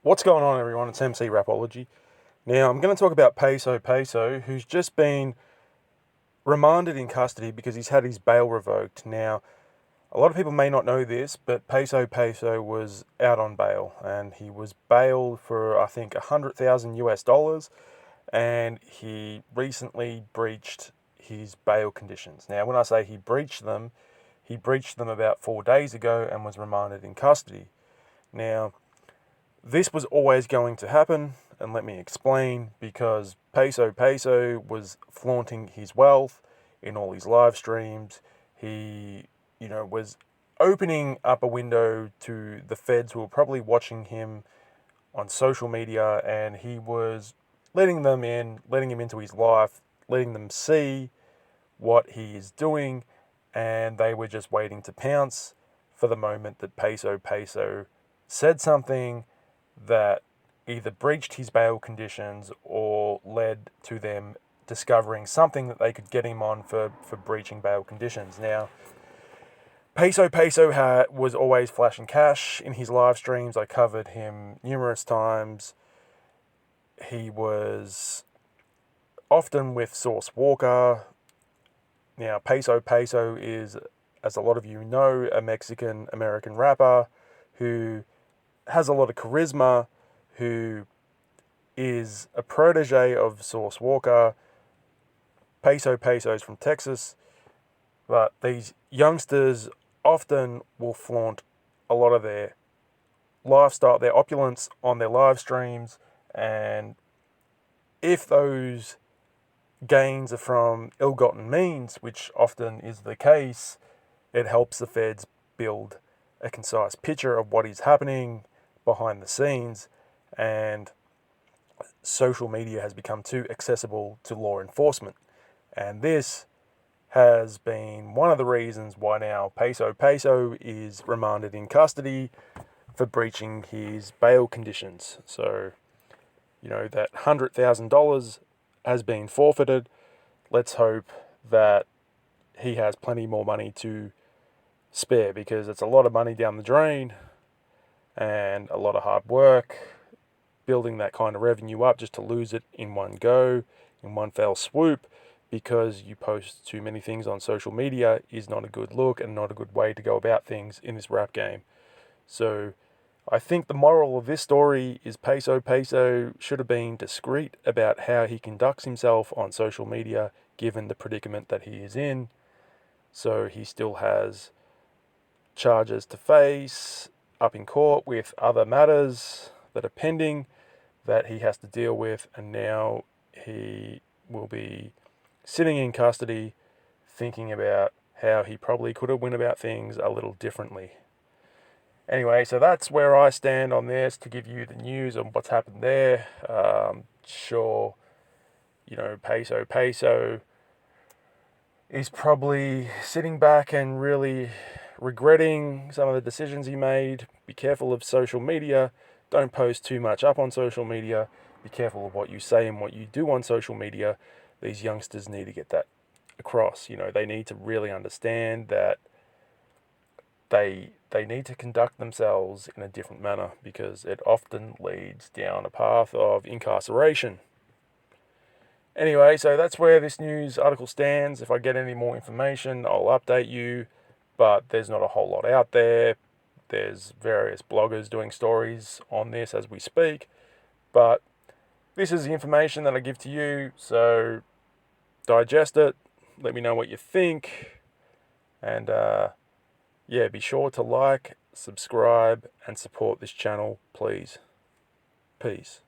What's going on, everyone? It's MC Rapology. Now, I'm going to talk about Peso Peso, who's just been remanded in custody because he's had his bail revoked. Now, a lot of people may not know this, but Peso Peso was out on bail, and he was bailed for, I think, 100,000 US dollars, and he recently breached his bail conditions. Now, when I say he breached them about 4 days ago and was remanded in custody. Now, this was always going to happen, and let me explain, because Peso Peso was flaunting his wealth in all his live streams. He, was opening up a window to the feds who were probably watching him on social media, and he was letting him into his life, letting them see what he is doing, and they were just waiting to pounce for the moment that Peso Peso said something that either breached his bail conditions or led to them discovering something that they could get him on for breaching bail conditions. Now, Peso Peso was always flashing cash in his live streams. I covered him numerous times. He was often with Sauce Walker. Now, Peso Peso is, as a lot of you know, a Mexican-American rapper who has a lot of charisma, who is a protege of Sauce Walker. Peso Peso's from Texas, but these youngsters often will flaunt a lot of their lifestyle, their opulence on their live streams, and if those gains are from ill-gotten means, which often is the case, it helps the feds build a concise picture of what is happening behind the scenes, and social media has become too accessible to law enforcement. And this has been one of the reasons why now Peso Peso is remanded in custody for breaching his bail conditions. So, that $100,000 has been forfeited. Let's hope that he has plenty more money to spare, because it's a lot of money down the drain and a lot of hard work building that kind of revenue up just to lose it in one go, in one fell swoop, because you post too many things on social media is not a good look and not a good way to go about things in this rap game. So I think the moral of this story is Peso Peso should have been discreet about how he conducts himself on social media, given the predicament that he is in. So he still has charges to face up in court with other matters that are pending that he has to deal with, and now he will be sitting in custody thinking about how he probably could have went about things a little differently. Anyway, so that's where I stand on this, to give you the news on what's happened there. Sure, Peso Peso is probably sitting back and really regretting some of the decisions he made. Be careful of social media. Don't post too much up on social media. Be careful of what you say and what you do on social media. These youngsters need to get that across. They need to really understand that they need to conduct themselves in a different manner, because it often leads down a path of incarceration. Anyway, so that's where this news article stands. If I get any more information, I'll update you, but there's not a whole lot out there. There's various bloggers doing stories on this as we speak, but this is the information that I give to you, so digest it, let me know what you think, and be sure to like, subscribe, and support this channel, please. Peace.